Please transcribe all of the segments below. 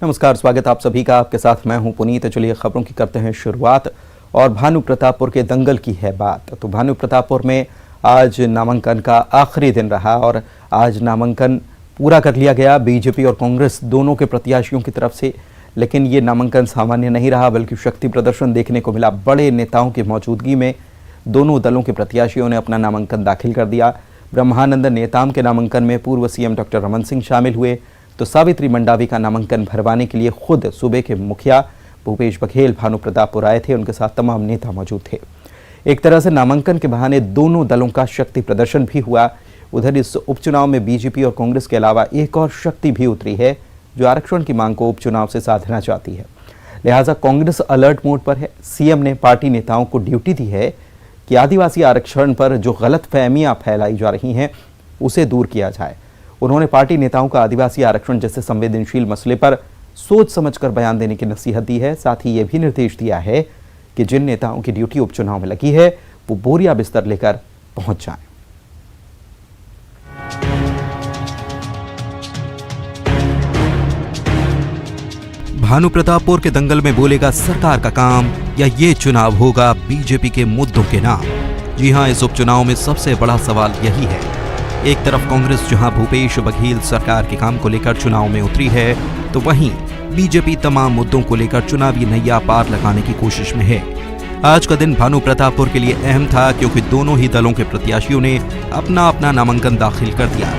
नमस्कार, स्वागत आप सभी का। आपके साथ मैं हूं पुनीत। चलिए खबरों की करते हैं शुरुआत। और भानु प्रतापपुर के दंगल की है बात। तो भानु प्रतापपुर में आज नामांकन का आखिरी दिन रहा और आज नामांकन पूरा कर लिया गया बीजेपी और कांग्रेस दोनों के प्रत्याशियों की तरफ से। लेकिन ये नामांकन सामान्य नहीं रहा, बल्कि शक्ति प्रदर्शन देखने को मिला। बड़े नेताओं की मौजूदगी में दोनों दलों के प्रत्याशियों ने अपना नामांकन दाखिल कर दिया। ब्रह्मानंद नेताम के नामांकन में पूर्व सीएम डॉक्टर रमन सिंह शामिल हुए, तो सावित्री मंडावी का नामांकन भरवाने के लिए खुद सूबे के मुखिया भूपेश बघेल भानु प्रतापपुर आए थे। उनके साथ तमाम नेता मौजूद थे। एक तरह से नामांकन के बहाने दोनों दलों का शक्ति प्रदर्शन भी हुआ। उधर इस उपचुनाव में बीजेपी और कांग्रेस के अलावा एक और शक्ति भी उतरी है, जो आरक्षण की मांग को उपचुनाव से साधना चाहती है। लिहाजा कांग्रेस अलर्ट मोड पर है। सीएम ने पार्टी नेताओं को ड्यूटी दी है कि आदिवासी आरक्षण पर जो गलतफहमियां फैलाई जा रही हैं उसे दूर किया जाए। उन्होंने पार्टी नेताओं का आदिवासी आरक्षण जैसे संवेदनशील मसले पर सोच समझकर बयान देने की नसीहत दी है। साथ ही यह भी निर्देश दिया है कि जिन नेताओं की ड्यूटी उपचुनाव में लगी है वो बोरिया बिस्तर लेकर पहुंच जाएं। भानु प्रतापपुर के दंगल में बोलेगा सरकार का काम या ये चुनाव होगा बीजेपी के मुद्दों के नाम। जी हां, इस उपचुनाव में सबसे बड़ा सवाल यही है। एक तरफ कांग्रेस जहां भूपेश बघेल सरकार के काम को लेकर चुनाव में उतरी है, तो वहीं बीजेपी तमाम मुद्दों को लेकर चुनावी नैया पार लगाने की कोशिश में है। आज का दिन भानु प्रतापपुर के लिए अहम था, क्योंकि दोनों ही दलों के प्रत्याशियों ने अपना अपना नामांकन दाखिल कर दिया।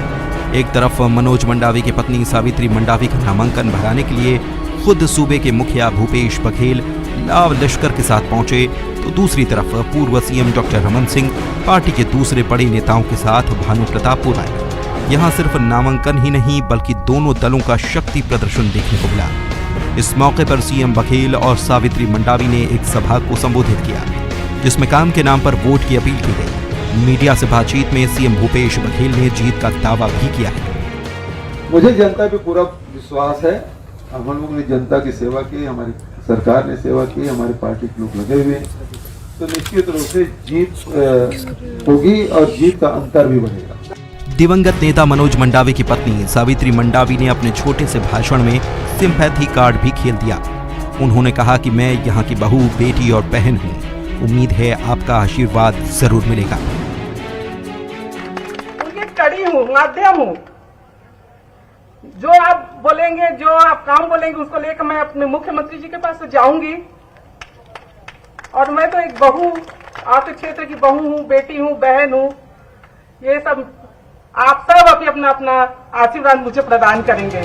एक तरफ मनोज मंडावी की पत्नी सावित्री मंडावी का नामांकन भराने के लिए खुद सूबे के मुखिया भूपेश बघेल लाव लश्कर के साथ पहुंचे, तो दूसरी तरफ पूर्व CM doctor Raman Singh party के दूसरे बड़े नेताओं के साथ भानु प्रतापपुर आए। यहां सिर्फ नामांकन ही नहीं, बल्कि दोनों दलों का शक्ति प्रदर्शन देखने को मिला। इस मौके पर सीएम बघेल और सावित्री मंडावी ने एक सभा को संबोधित किया, जिसमें काम के नाम पर वोट की अपील की गई। मीडिया से बातचीत में सीएम भूपेश बघेल ने जीत का दावा भी किया है। मुझे जनता पे पूरा विश्वास है। हम लोग ने जनता की सेवा की, हमारी सरकार ने सेवा की, हमारी पार्टी के लोग लगे हुए, तो निश्चित रूप से जीत होगी और जीत का अंतर भी बढ़ेगा। दिवंगत नेता मनोज मंडावी की पत्नी सावित्री मंडावी ने अपने छोटे से भाषण में सिंपैथी कार्ड भी खेल दिया। उन्होंने कहा कि मैं यहाँ की बहू, बेटी और बहन हूँ। उम्मीद है आपका आशीर्वाद जरूर मिलेगा। उनकी कड़ी हूँ, माध्यम हूँ। जो आप बोलेंगे, जो आप काम बोलेंगे, उसको लेकर मैं अपने मुख्यमंत्री जी के पास तो जाऊंगी। और मैं तो एक बहू, आपके क्षेत्र की बहू हूँ, बेटी हूँ, बहन हूँ। ये सब आप सब अभी अपना अपना आशीर्वाद मुझे प्रदान करेंगे।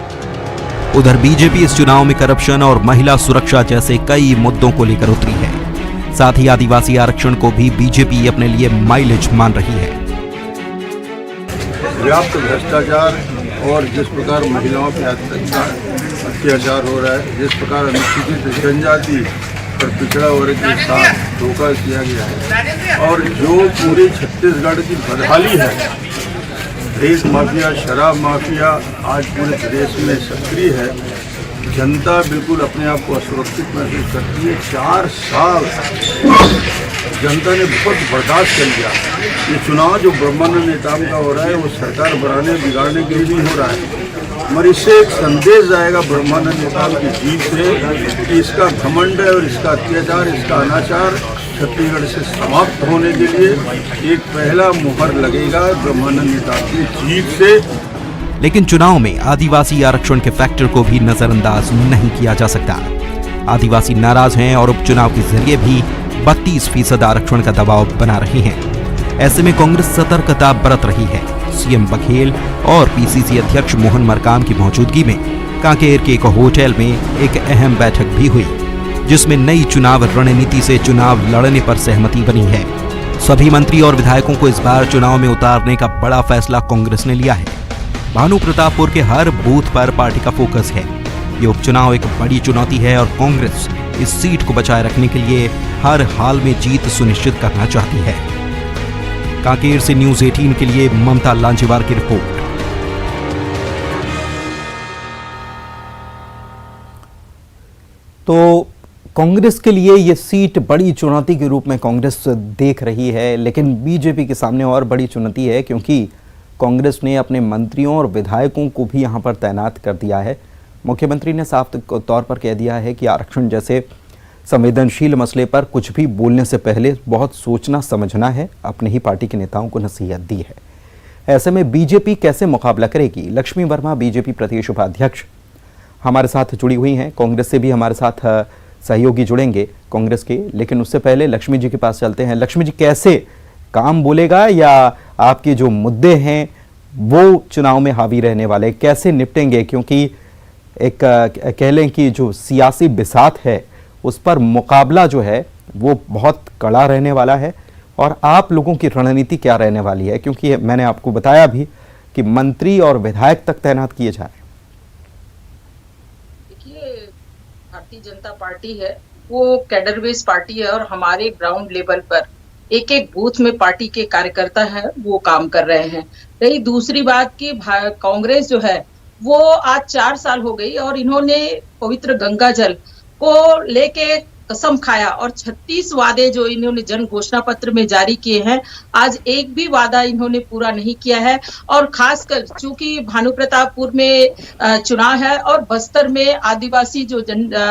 उधर बीजेपी इस चुनाव में करप्शन और महिला सुरक्षा जैसे कई मुद्दों को लेकर उतरी है। साथ ही आदिवासी आरक्षण को भी बीजेपी अपने लिए माइलेज मान रही है। व्याप्त भ्रष्टाचार और जिस प्रकार महिलाओं पे अत्याचार हो रहा है, जिस प्रकार अनुसूचित जनजाति और पिछड़ा वर्ग के साथ धोखा किया गया है, और जो पूरे छत्तीसगढ़ की बदहाली है, देश माफिया, शराब माफिया आज पूरे प्रदेश में सक्रिय है। जनता बिल्कुल अपने आप को असुरक्षित महसूस करती है। 4 साल जनता ने बहुत बर्दाश्त कर लिया। ये चुनाव जो ब्रह्मानंद नेताम का हो रहा है, वो सरकार बनाने बिगाड़ने के लिए नहीं हो रहा है, मगर इससे एक संदेश जाएगा ब्रह्मानंद नेताम की जीत से कि इसका घमंड है और इसका अत्याचार, इसका अनाचार छत्तीसगढ़ से समाप्त होने के लिए एक पहला मुहर लगेगा ब्रह्मानंद नेताम की जीत से। लेकिन चुनाव में आदिवासी आरक्षण के फैक्टर को भी नजरअंदाज नहीं किया जा सकता। आदिवासी नाराज हैं और उपचुनाव के जरिए भी 32% आरक्षण का दबाव बना रहे हैं। ऐसे में कांग्रेस सतर्कता बरत रही है। सीएम बघेल और पीसीसी अध्यक्ष मोहन मरकाम की मौजूदगी में कांकेर के एक होटल में एक अहम बैठक भी हुई, जिसमें नई चुनाव रणनीति से चुनाव लड़ने पर सहमति बनी है। सभी मंत्री और विधायकों को इस बार चुनाव में उतारने का बड़ा फैसला कांग्रेस ने लिया है। भानु प्रतापपुर के हर बूथ पर पार्टी का फोकस है। ये उपचुनाव एक बड़ी चुनौती है और कांग्रेस इस सीट को बचाए रखने के लिए हर हाल में जीत सुनिश्चित करना चाहती है। कांकेर से न्यूज़ 18 के लिए ममता लांजेवार की रिपोर्ट। तो कांग्रेस के लिए ये सीट बड़ी चुनौती के रूप में कांग्रेस देख रही है, लेकिन बीजेपी के सामने और बड़ी चुनौती है, क्योंकि कांग्रेस ने अपने मंत्रियों और विधायकों को भी यहां पर तैनात कर दिया है। मुख्यमंत्री ने साफ तौर पर कह दिया है कि आरक्षण जैसे संवेदनशील मसले पर कुछ भी बोलने से पहले बहुत सोचना समझना है। अपने ही पार्टी के नेताओं को नसीहत दी है। ऐसे में बीजेपी कैसे मुकाबला करेगी? लक्ष्मी वर्मा बीजेपी प्रदेश उपाध्यक्ष हमारे साथ जुड़ी हुई हैं। कांग्रेस से भी हमारे साथ सहयोगी जुड़ेंगे कांग्रेस के, लेकिन उससे पहले लक्ष्मी जी के पास चलते हैं। लक्ष्मी जी, कैसे काम बोलेगा या आपके जो मुद्दे हैं वो चुनाव में हावी रहने वाले कैसे निपटेंगे? क्योंकि एक कह लें कि जो सियासी बिसात है उस पर मुकाबला जो है वो बहुत कड़ा रहने वाला है, और आप लोगों की रणनीति क्या रहने वाली है? क्योंकि मैंने आपको बताया भी कि मंत्री और विधायक तक तैनात किए जा रहे हैं। देखिए, भारतीय जनता पार्टी है वो कैडर बेस पार्टी है, और हमारे ग्राउंड लेवल पर एक एक बूथ में पार्टी के कार्यकर्ता है वो काम कर रहे हैं। रही दूसरी बात की कांग्रेस जो है वो आज 4 साल हो गई और इन्होंने पवित्र गंगा जल को लेके कसम खाया, और 36 वादे जो इन्होंने जन घोषणा पत्र में जारी किए हैं, आज एक भी वादा इन्होंने पूरा नहीं किया है। और खासकर चूंकि भानु प्रतापपुर में चुनाव है और बस्तर में आदिवासी जो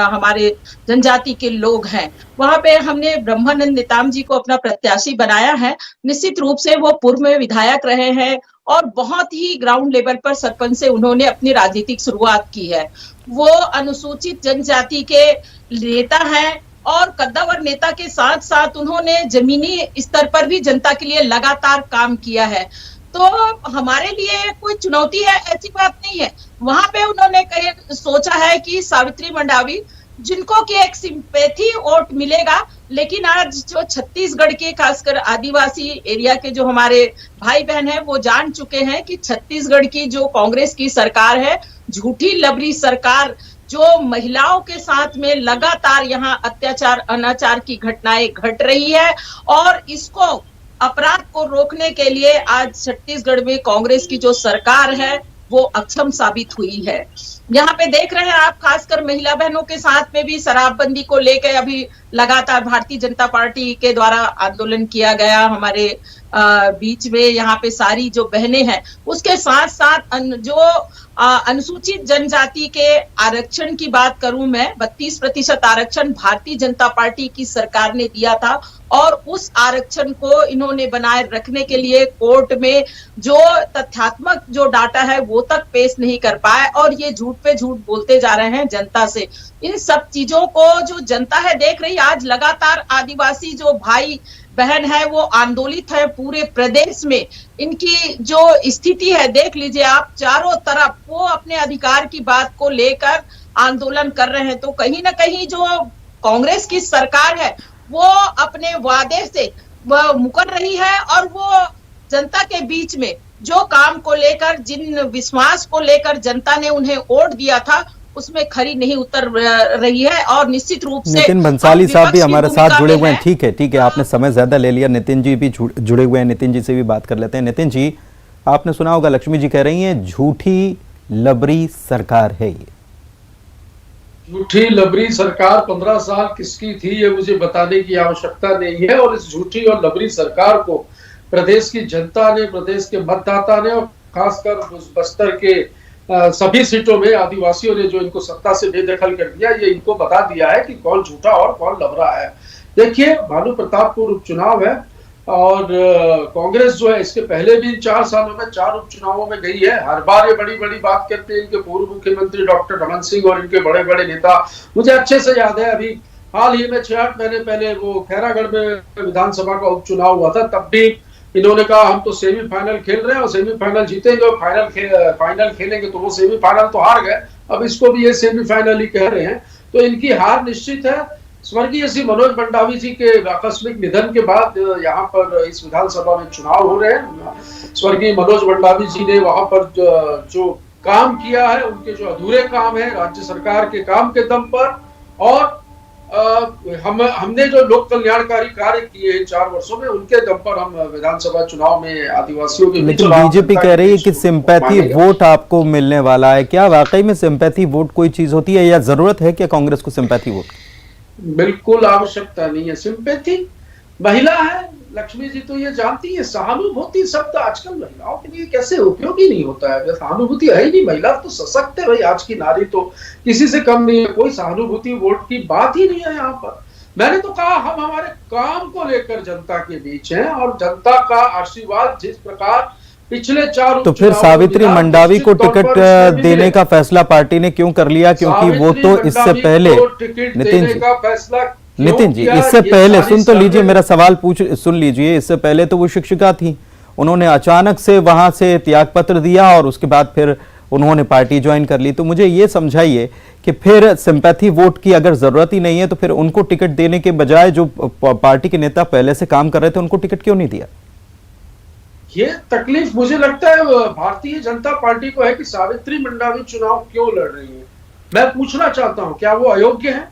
हमारे जनजाति के लोग हैं, वहां पे हमने ब्रह्मानंद नेताम जी को अपना प्रत्याशी बनाया है। निश्चित रूप से वो पूर्व में विधायक रहे हैं और बहुत ही ग्राउंड लेवल पर सरपंच से उन्होंने अपनी राजनीतिक शुरुआत की है। वो अनुसूचित जनजाति के नेता हैं और कद्दावर नेता के साथ साथ उन्होंने जमीनी स्तर पर भी जनता के लिए लगातार काम किया है। तो हमारे लिए कोई चुनौती है ऐसी बात नहीं है। वहां पे उन्होंने सोचा है कि सावित्री मंडावी जिनको कि एक सिंपैथी वोट मिलेगा, लेकिन आज जो छत्तीसगढ़ के खासकर आदिवासी एरिया के जो हमारे भाई बहन हैं वो जान चुके हैं कि छत्तीसगढ़ की जो कांग्रेस की सरकार है, झूठी लबरी सरकार, जो महिलाओं के साथ में लगातार यहाँ अत्याचार अनाचार की घटनाएं घट रही है, और इसको अपराध को रोकने के लिए आज छत्तीसगढ़ में कांग्रेस की जो सरकार है वो अक्षम साबित हुई है। यहाँ पे देख रहे हैं आप, खासकर महिला बहनों के साथ में भी शराबबंदी को लेकर अभी लगातार भारतीय जनता पार्टी के द्वारा आंदोलन किया गया हमारे बीच में। यहाँ पे सारी जो बहनें हैं, उसके साथ साथ जो अनुसूचित जनजाति के आरक्षण की बात करूं मैं, 32% आरक्षण भारतीय जनता पार्टी की सरकार ने दिया था, और उस आरक्षण को इन्होंने बनाए रखने के लिए कोर्ट में जो तथ्यात्मक जो डाटा है वो तक पेश नहीं कर पाए, और ये झूठ पे झूठ बोलते जा रहे हैं जनता से। इन सब चीजों को जो जनता है देख रही, आज लगातार आदिवासी जो भाई बहन है वो आंदोलित है पूरे प्रदेश में। इनकी जो स्थिति है देख लीजिए आप, चारों तरफ वो अपने अधिकार की बात को लेकर आंदोलन कर रहे हैं। तो कहीं ना कहीं जो कांग्रेस की सरकार है वो अपने वादे से वह मुकर रही है, और वो जनता के बीच में जो काम को लेकर, जिन विश्वास को लेकर जनता ने उन्हें वोट दिया था, उसमें खरी नहीं उतर रही है। और निश्चित रूप से नितिन बंसाली साहब भी हमारे साथ जुड़े हुए हैं। ठीक है, आपने समय ज्यादा ले लिया। नितिन जी भी जुड़े हुए हैं, नितिन जी से भी बात कर लेते हैं। नितिन जी, आपने सुना होगा लक्ष्मी जी कह रही हैं झूठी लबरी सरकार है ये। झूठी लबरी सरकार 15 साल किसकी थी ये मुझे बताने की आवश्यकता नहीं है, और इस झूठी और लबरी सरकार को प्रदेश की जनता ने, प्रदेश के मतदाता ने, और खासकर बस्तर के सभी सीटों में आदिवासियों ने जो इनको सत्ता से बेदखल कर दिया, ये इनको बता दिया है कि कौन झूठा और कौन लबरा है। देखिए, भानु प्रतापपुर उपचुनाव है, और कांग्रेस जो है इसके पहले भी 4 सालों में 4 उपचुनावों में गई है। हर बार ये बड़ी बड़ी बात करते हैं इनके पूर्व मुख्यमंत्री डॉक्टर रमन सिंह और इनके बड़े बड़े नेता। मुझे अच्छे से याद है, अभी हाल ही में 6-8 महीने पहले वो खैरागढ़ में विधानसभा का उपचुनाव हुआ था, तब भी इन्होंने कहा हम तो सेमीफाइनल खेल रहे हैं और सेमीफाइनल जीतेंगे, और फाइनल खेलेंगे, तो वो सेमीफाइनल तो हार गए, अब इसको भी ये सेमीफाइनल ही कह रहे हैं। तो इनकी हार निश्चित है। स्वर्गीय श्री मनोज मंडावी जी के आकस्मिक निधन के बाद यहाँ पर इस विधानसभा में चुनाव हो रहे हैं। स्वर्गीय मनोज मंडावी जी ने वहां पर जो काम किया है, उनके जो अधूरे काम है राज्य सरकार के काम के दम पर, और हमने जो लोक कल्याणकारी कार्य किए हैं 4 वर्षों में, उनके दम पर हम विधानसभा चुनाव में आदिवासियों के। लेकिन बीजेपी कह रही है कि सिंपैथी वोट आपको मिलने वाला है। क्या वाकई में सिंपैथी वोट कोई चीज होती है, या जरूरत है क्या कांग्रेस को सिंपैथी वोट? बिल्कुल आवश्यकता नहीं है। सिंपैथी महिला है, लक्ष्मी जी तो ये जानती है, सहानुभूति शब्द आजकल महिलाओं के लिए कैसे उपयोगी नहीं होता है। सहानुभूति है ही नहीं, महिला तो सशक्त है भाई, आज की नारी तो किसी से कम नहीं है, कोई सहानुभूति वोट की बात ही नहीं है यहाँ पर। मैंने तो कहा हम हमारे काम को लेकर जनता के बीच हैं, और जनता का आशीर्वाद जिस प्रकार पिछले 4 तो फिर सावित्री मंडावी को टिकट देने का फैसला पार्टी ने क्यों कर लिया? क्योंकि वो तो इससे पहले नितिन जी इससे पहले सुन तो लीजिए, मेरा सवाल सुन लीजिए। इससे पहले तो वो शिक्षिका थी, उन्होंने अचानक से वहां से त्यागपत्र दिया और उसके बाद फिर उन्होंने पार्टी ज्वाइन कर ली। तो मुझे ये समझाइए कि फिर सिंपैथी वोट की अगर जरूरत ही नहीं है तो फिर उनको टिकट देने के बजाय जो पार्टी के नेता पहले से काम कर रहे थे उनको टिकट क्यों नहीं दिया? ये तकलीफ मुझे लगता है भारतीय जनता पार्टी को है कि सावित्री मंडावी चुनाव क्यों लड़ रही है। मैं पूछना चाहता हूं, क्या वो अयोग्य है?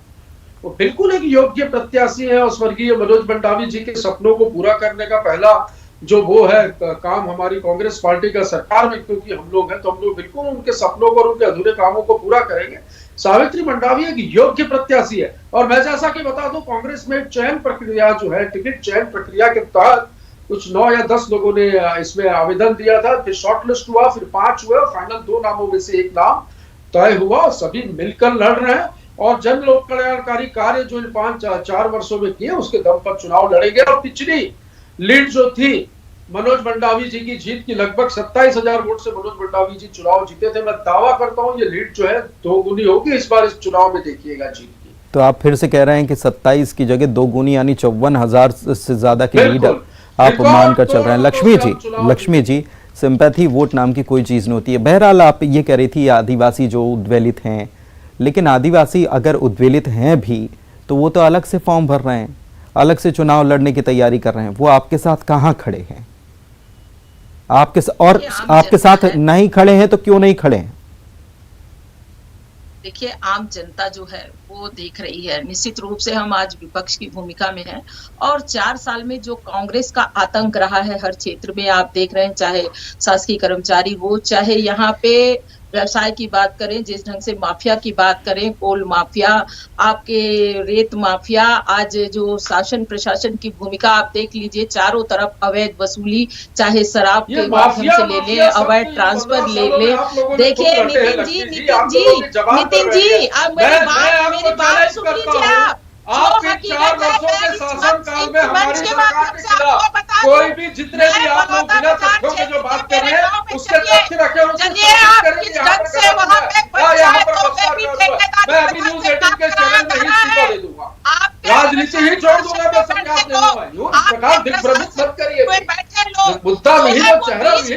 वो बिल्कुल एक योग्य प्रत्याशी है, और स्वर्गीय मनोज मंडावी जी के सपनों को पूरा करने का पहला जो वो है काम हमारी कांग्रेस पार्टी का सरकार में, क्योंकि हम लोग हैं तो हम लोग बिल्कुल उनके सपनों को और उनके अधूरे कामों को पूरा करेंगे। सावित्री मंडावी एक योग्य प्रत्याशी है, और मैं जैसा कि बता दूं, कांग्रेस में चयन प्रक्रिया जो है, टिकट चयन प्रक्रिया के तहत कुछ 9 या 10 लोगों ने इसमें आवेदन दिया था, फिर शॉर्टलिस्ट हुआ, फिर 5 हुए, और फाइनल 2 नामों में से एक नाम तय हुआ, और सभी मिलकर लड़ रहे हैं। और जन लोक कल्याणकारी कार्य जो इन 4 वर्षों में किए उसके दम पर चुनाव लड़ेंगे। और पिछली लीड जो थी मनोज मंडावी जी की जीत की, लगभग 27,000 वोट से मनोज मंडावी जी चुनाव जीते थे। मैं दावा करता हूं ये लीड जो है 2 गुनी होगी इस बार इस चुनाव में, देखिएगा जीत की। तो आप फिर से कह रहे हैं कि 27 की जगह 2 गुनी यानी 54,000 से ज्यादा की लीड आप मानकर चल रहे हैं। लक्ष्मी जी सिंपैथी वोट नाम की कोई चीज नहीं होती है। बहरहाल आप ये कह रही थी आदिवासी जो उद्वेलित हैं, लेकिन आदिवासी अगर उद्वेलित हैं भी तो वो तो अलग से फॉर्म भर रहे हैं, अलग से चुनाव लड़ने की तैयारी कर रहे हैं। वो आपके साथ कहां खड़े हैं? आपके साथ नहीं खड़े हैं तो क्यों नहीं खड़े हैं? देखिए, आम जनता जो है वो देख रही है। निश्चित रूप से हम आज विपक्ष की भूमिका में हैं, और 4 साल में जो कांग्रेस का आतंक रहा है हर क्षेत्र में आप देख रहे हैं, चाहे शासकीय कर्मचारी हो, चाहे यहाँ पे व्यवसाय की बात करें, जिस ढंग से माफिया की बात करें, कोल माफिया, आपके रेत माफिया, आज जो शासन प्रशासन की भूमिका आप देख लीजिए, चारों तरफ अवैध वसूली, चाहे शराब के माध्यम से ले ले, अवैध ट्रांसफर ले ले। देखिए नितिन जी अब मेरी बात सुन लीजिए आप। आपके 4 वर्षों के शासन काल में हमारे सरकार के खिलाफ कोई भी जितने भी आप लोग बिना तथ्यों के जो बात कर रहे हैं उसके तथ्य रखे, मैं अभी न्यूज़ 18 के चैनल में ही इस्तीफा दे दूंगा, राजनीति ही छोड़ दूंगा मैं संन्यास ले लूंगा। इस प्रकार दिग्भ्रमित मत करिए, मुद्दा नहीं है, चेहरा नहीं है,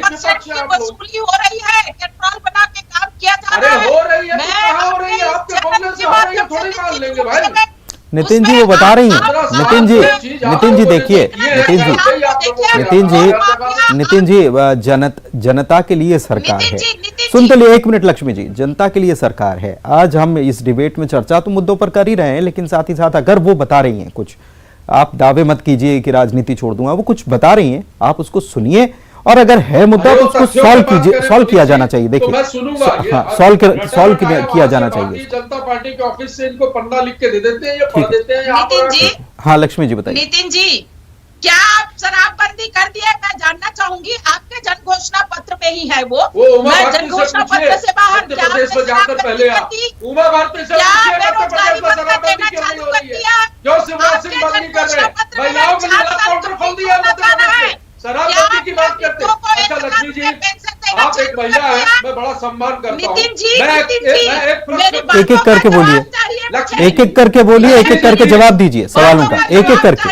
वसूली हो रही है, पेट्रोल बना के काम किया जा रहा है। अरे हो रही है तो कहाँ हो रही है? आपके बोलने से हो रही है थोड़ी मान लेंगे भाई। नितिन जी वो बता रही हैं। नितिन जी देखिए, नितिन जी जनता के लिए सरकार है। सुन तो लिए, 1 मिनट लक्ष्मी जी, जनता के लिए सरकार है। आज हम इस डिबेट में चर्चा तो मुद्दों पर कर ही रहे हैं, लेकिन साथ ही साथ अगर वो बता रही हैं कुछ, आप दावे मत कीजिए कि राजनीति छोड़ दूंगा, वो कुछ बता रही हैं, आप उसको सुनिए, और अगर है मुद्दा तो उसको सॉल्व किया जाना चाहिए। देखिए सॉल्व किया जाना चाहिए। जनता पार्टी के ऑफिस से इनको पन्ना लिख के दे देते हैं या पढ़ देते हैं। नितिन जी, हाँ लक्ष्मी जी बताइए। नितिन जी, क्या आप शराबबंदी कर दिए? मैं जानना चाहूंगी। आपके जन घोषणा पत्र में ही है वो मैं जन घोषणा पत्र से बाहर क्या पहले उमा भारती से बेरोजगारी भत्ता देना चालू कर दिया, जो शिवराज सिंह बंद नहीं कर रहे, महिलाओं के लिए काउंटर खोल दिया मध्य प्रदेश में, शराबबंदी की बात करते हैं। अच्छा लक्ष्मी जी, आप एक महिला है, मैं बड़ा सम्मान करता हूँ। एक एक करके बोलिए, एक एक करके बोलिए, एक एक करके जवाब दीजिए सवालों का, एक एक करके,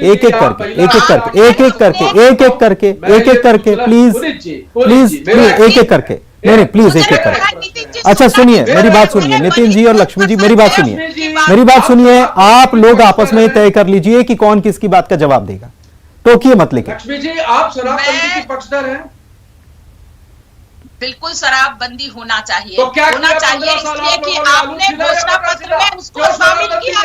एक एक करके, एक एक करके, एक एक करके, एक एक करके, एक एक करके, प्लीज प्लीज प्लीज, एक एक करके, नहीं प्लीज एक एक करके। अच्छा सुनिए, मेरी बात सुनिए नितिन जी और लक्ष्मी जी, मेरी बात सुनिए, मेरी बात सुनिए। आप लोग आपस में तय कर लीजिए कि कौन किसकी बात का जवाब देगा, टोकिए मत। लेकिन लक्ष्मी जी, आप शराबबंदी की पक्षधर हैं? बिल्कुल शराबबंदी होना चाहिए, तो क्या होना चाहिए, इसलिए कि आपने घोषणा पत्र में उसको शामिल किया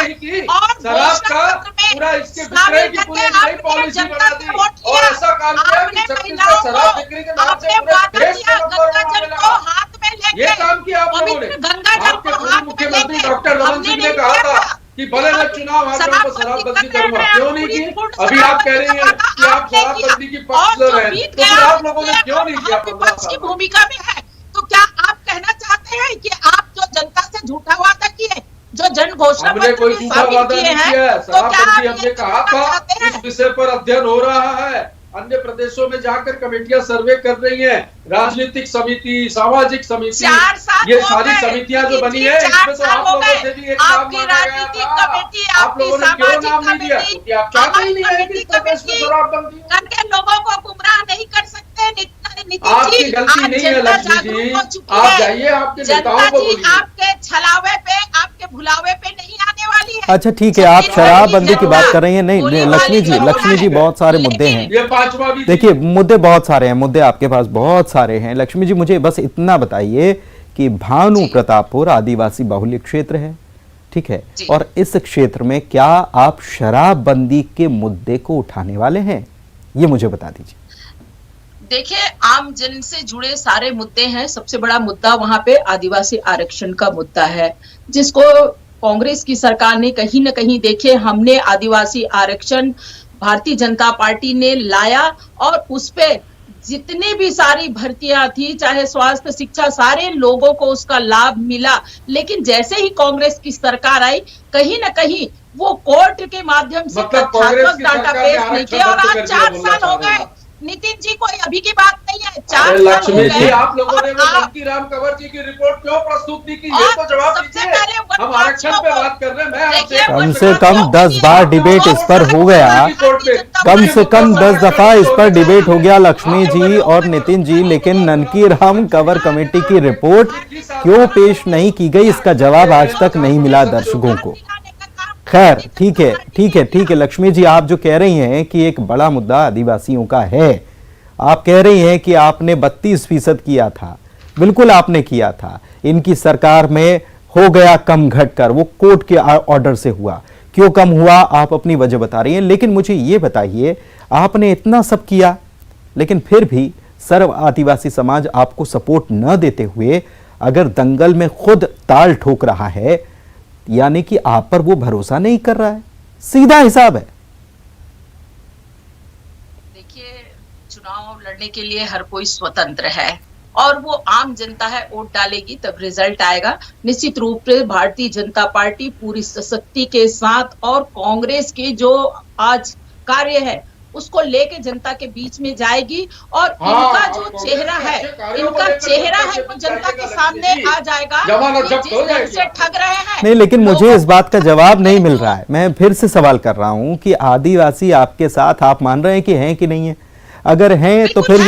और शराब का पूरा इसके विक्रय की पूरी नई पॉलिसी बना दी, और ऐसा काम किया कि छत्तीसगढ़ शराब बिक्री के नाम से पूरे देश में गंगा जल को हाथ में लेके, ये काम किया आप लोगों ने। गंगा जल आपके को पूर्व हाथ में मुख्यमंत्री लेके डॉक्टर रमन सिंह ने कहा था कि भले मैं चुनाव हार जाऊं तो शराबबंदी करूंगा, क्यों नहीं की? पूर्ण अभी आप कह रही हैं कि आप शराबबंदी की पक्षधर हैं, तो फिर आप लोगों ने क्यों नहीं किया 15 की साल? भूमिका में है, तो क्या आप कहना चाहते हैं कि आप जो जनता से झूठा वादा किए, जो जन घोषणा हमने कोई पत्र में झूठा शामिल वादा किए नहीं हैं, किया है। तो क्या आप शराबबंदी ये हमने कहा कहना था, चाहते हैं? इस विषय पर अध्ययन हो रहा है, अन्य प्रदेशों में जाकर कमेटियां सर्वे कर रही हैं, राजनीतिक समिति, सामाजिक समिति, 4 साल ये हो सारी गए। समितियां जो बनी है, 4 इसमें तो साल आप हो लोगों गए। से भी एक नाम आपकी मांगा गया राजनीतिक था। कमेटी, आप आपकी लोगों ने क्यों सामाजिक नाम नहीं दिया? कमेटी, क्योंकि आप चाहते ही नहीं है कि इस प्रदेश में शराबबंदी हो। करके लोगों को गुमराह नहीं कर सकते। नितिन आपकी जी, गलती आज नहीं है जनता लक्ष्मी जागरूक जी, हो चुकी आप है। जाइए आपके जनता नेताओं को जी बोलिए। आपके छलावे पे, आपके भुलावे पे नहीं आने वाली है। अच्छा ठीक है, आप शराबबंदी की बात कर रही हैं। नहीं बोली लक्ष्मी वाली जी, जरूर लक्ष्मी जी है। बहुत सारे मुद्दे हैं। ये 5वां भी देखिए मुद्दे बहुत सारे हैं, मुद्दे आपके पास बहुत सारे हैं। लक्ष्मी जी मुझे बस इतना बताइए कि भानु प्रतापपुर आदिवासी बाहुल्य क्षेत्र है, ठीक है, जी। और इस क्षेत्र में क्या आप शराबबंदी के मुद्दे को उठाने वाले हैं, ये मुझे बता दीजिए। देखिए, आम जन से जुड़े सारे मुद्दे हैं। सबसे बड़ा मुद्दा वहां पे आदिवासी आरक्षण का मुद्दा है, जिसको कांग्रेस की सरकार ने कहीं न कहीं, देखिए हमने आदिवासी आरक्षण भारतीय जनता पार्टी ने लाया और उस पे जितनी भी सारी भर्तियां थी, चाहे स्वास्थ्य, शिक्षा, सारे लोगों को उसका लाभ मिला। लेकिन जैसे ही कांग्रेस की सरकार आई, कहीं न कहीं वो कोर्ट के माध्यम से मतलब कांग्रेस तथ्यात्मक की डाटा सरकार ने पेश नहीं आरक्षण किया और रद्द आज कर दिया, 4 बोलना साल हो चाह रहे गए। हैं। नितिन जी, कोई अभी की बात नहीं है, 4 अरे साल हो लक्ष्मी जी, गए। आप लोगों ने वो और जानकी राम कंवर जी की रिपोर्ट क्यों प्रस्तुत नहीं की? ये और तो जवाब सबसे दीजिए। पहले हम आरक्षण पे बात कर रहे हैं। मैं आपसे देखिए, कम से कम 10 बार डिबेट इस पर हो गया, कम से कम 10 दफा इस पर डिबेट हो गया लक्ष्मी जी और नितिन जी, लेकिन ननकी राम कंवर कमेटी की रिपोर्ट क्यों पेश नहीं की गई, इसका जवाब आज तक नहीं मिला दर्शकों को। खैर ठीक है, ठीक है, ठीक है लक्ष्मी जी, आप जो कह रही हैं कि एक बड़ा मुद्दा आदिवासियों का है, आप कह रही हैं कि आपने 32% किया था, बिल्कुल आपने किया था, इनकी सरकार में हो गया कम घट कर, वो कोर्ट के ऑर्डर से हुआ। क्यों कम हुआ आप अपनी वजह बता रही हैं, लेकिन मुझे ये बताइए, आपने इतना सब किया लेकिन फिर भी सर्व आदिवासी समाज आपको सपोर्ट न देते हुए अगर दंगल में खुद ताल ठोक रहा है, यानी कि आप पर वो भरोसा नहीं कर रहा है, सीधा हिसाब है। देखिए, चुनाव लड़ने के लिए हर कोई स्वतंत्र है और वो आम जनता है, वोट डालेगी तब रिजल्ट आएगा। निश्चित रूप से भारतीय जनता पार्टी पूरी सशक्ति के साथ और कांग्रेस के जो आज कार्य है उसको लेके जनता के बीच में जाएगी और इनका जो चेहरा है, इनका चेहरा है वो जनता के सामने आ जाएगा। जमानत ये जब्त जिस हो ढंग जाएगी। से ठग रहे हैं नहीं, लेकिन मुझे लोगों इस बात का जवाब नहीं मिल रहा है। मैं फिर से सवाल कर रहा हूं कि आदिवासी आपके साथ आप मान रहे हैं कि हैं कि नहीं है? अगर हैं तो फिर ये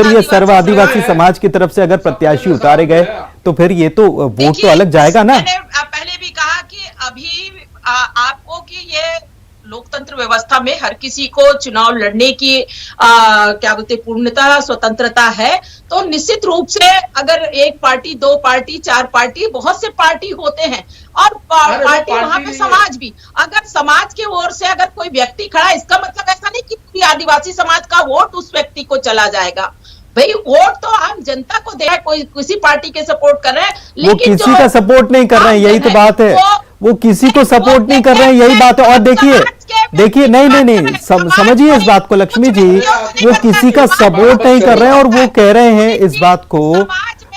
ये सर्व आदिवासी समाज की तरफ से अगर प्रत्याशी उतारे गए तो फिर ये तो वोट तो अलग जाएगा ना। मैंने पहले भी कहा कि अभी आपको कि ये लोकतंत्र व्यवस्था में हर किसी को चुनाव लड़ने की क्या बोलते पूर्णता स्वतंत्रता है, तो निश्चित रूप से अगर एक पार्टी, 2 पार्टी, 4 पार्टी, बहुत से पार्टी होते हैं और पार्टी वहां पे समाज भी, अगर समाज की ओर से अगर कोई व्यक्ति खड़ा है, इसका मतलब ऐसा नहीं कि पूरी आदिवासी समाज का वोट उस व्यक्ति को चला जाएगा। भाई वोट तो आम जनता को दे, कोई किसी पार्टी के सपोर्ट कर रहे हैं, वो किसी का सपोर्ट नहीं कर रहे हैं, यही तो बात है। वो किसी को सपोर्ट नहीं कर रहे हैं, यही बात है। और देखिए नहीं समझिए इस बात को लक्ष्मी जी, वो किसी का सपोर्ट नहीं कर रहे हैं और वो कह रहे हैं इस बात को,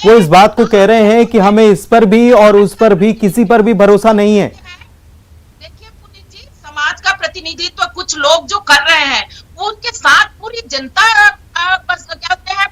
वो इस बात को कह रहे हैं कि हमें इस पर भी और उस पर भी, किसी पर भी भरोसा नहीं है। देखिए पुनीत जी, समाज का प्रतिनिधित्व कुछ लोग जो कर रहे हैं वो उनके साथ पूरी जनता बस कहते हैं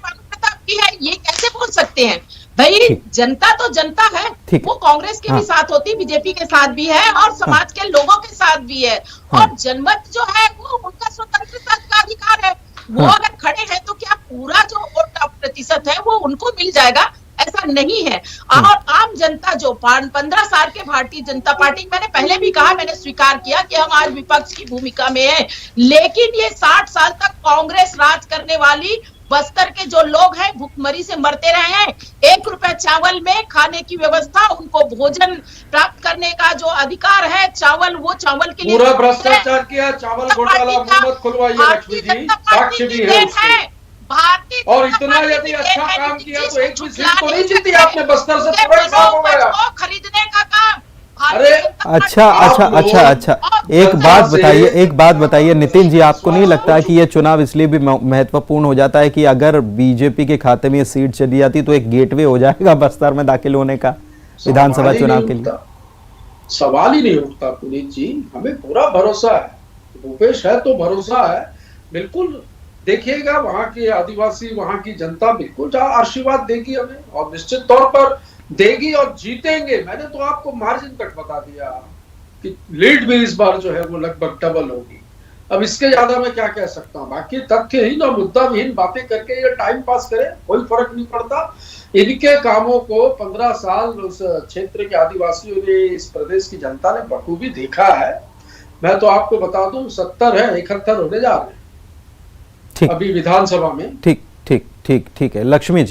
की है, ये कैसे बोल सकते हैं? भाई जनता तो जनता है, वो कांग्रेस के भी साथ होती, बीजेपी के साथ भी है और समाज के लोगों के साथ भी है। और जनमत जो है वो उनका स्वतंत्रता का अधिकार है, वो अगर खड़े हैं तो क्या पूरा जो वोट प्रतिशत है वो उनको मिल जाएगा? ऐसा नहीं है। और आम जनता जो 15 साल के भारतीय जनता पार्टी, मैंने पहले भी कहा, मैंने स्वीकार किया कि हम आज विपक्ष की भूमिका में हैं, लेकिन ये 60 साल तक कांग्रेस राज करने वाली बस्तर के जो लोग हैं भूखमरी से मरते रहे हैं। 1 रुपए चावल में खाने की व्यवस्था, उनको भोजन प्राप्त करने का जो अधिकार है, चावल, वो चावल के लिए पूरा भ्रष्टाचार किया, चावल घोटाला मत खुलवाइए लक्ष्मी जी, साक्ष्य भी है उसके। और इतना यदि अच्छा काम किया तो एक भी सीट तो नहीं जीती आपने बस्तर से, पूरा हिसाब हो गया। खरीदने का काम अच्छा एक बात बताइए नितिन जी, आपको नहीं लगता है कि ये चुनाव इसलिए भी महत्वपूर्ण हो जाता है कि अगर बीजेपी के खाते में ये सीट चली जाती तो एक गेटवे हो जाएगा बस्तर में दाखिल होने का विधानसभा चुनाव के लिए? सवाल ही नहीं उठता पुनीत जी, हमें पूरा भरोसा है, भूपेश है तो भरोसा है बिल्कुल। देखिएगा वहां के आदिवासी, वहां की जनता बिल्कुल आशीर्वाद देगी हमें, और निश्चित तौर पर देगी और जीतेंगे। मैंने तो आपको मार्जिन तक बता दिया कि लीड भी इस बार जो है वो लगभग डबल होगी। अब इसके ज्यादा मैं क्या कह सकता हूँ? बाकी तथ्यहीन और मुद्दा विहीन बातें करके ये टाइम पास करे, कोई फर्क नहीं पड़ता। इनके कामों को 15 साल उस क्षेत्र के आदिवासियों ने, इस प्रदेश की जनता ने बखूबी देखा है। मैं तो आपको बता दूं 70 है, 71 होने जा रहे हैं अभी विधानसभा में। ठीक है। लक्ष्मी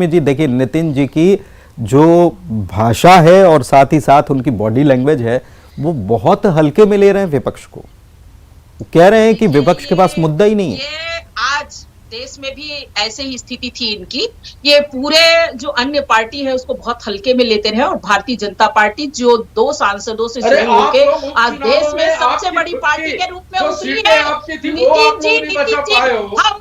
जी देखिए, नितिन जी की जो भाषा है और साथ ही साथ उनकी बॉडी लैंग्वेज है वो बहुत हल्के में ले रहे हैं विपक्ष को। कह रहे हैं कि विपक्ष के पास मुद्दा ही नहीं है। ये आज देश में भी ऐसे ही स्थिति थी इनकी। ये पूरे जो अन्य पार्टी है उसको बहुत हल्के में लेते रहे, और भारतीय जनता पार्टी जो 2 सांसदों से शुरू होकर आज देश में सबसे बड़ी पार्टी के रूप में उभरी है। नितिन जी हम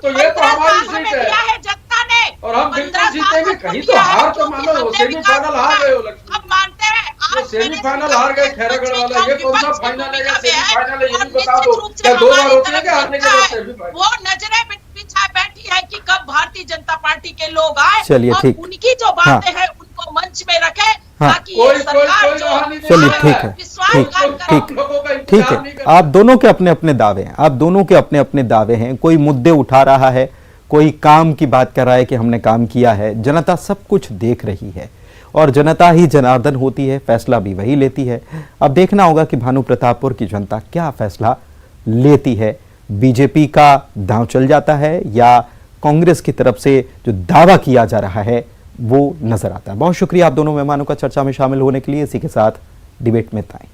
15 साल हमें दिया है जनता ने, और हम बिल्कुल जीतेंगे। कहीं तो हार तो मानो, सेमीफाइनल हार गए हो लक्ष्मी। हम मानते हैं वो सेमीफाइनल हार गए खैरागढ़ वाला, ये कौन सा फाइनल है या सेमीफाइनल है ये भी बता दो। क्या 2 बार होती है क्या हारने के बाद सेमीफाइनल? वो नजरें बिछा बैठी है कि कब भारतीय जनता पार्टी के लोग आए, चलिए ठीक, उनकी जो बातें हैं उनको मंच में रखे ताकि ये सरकार जो चलिए ठीक है। आप दोनों के अपने अपने दावे हैं, कोई मुद्दे उठा रहा है, कोई काम की बात कर रहा है कि हमने काम किया है। जनता सब कुछ देख रही है और जनता ही जनार्दन होती है, फैसला भी वही लेती है। अब देखना होगा कि भानु प्रतापपुर की जनता क्या फैसला लेती है। बीजेपी का दांव चल जाता है या कांग्रेस की तरफ से जो दावा किया जा रहा है वो नजर आता है। बहुत शुक्रिया आप दोनों मेहमानों का चर्चा में शामिल होने के लिए। इसी के साथ डिबेट में ताएं।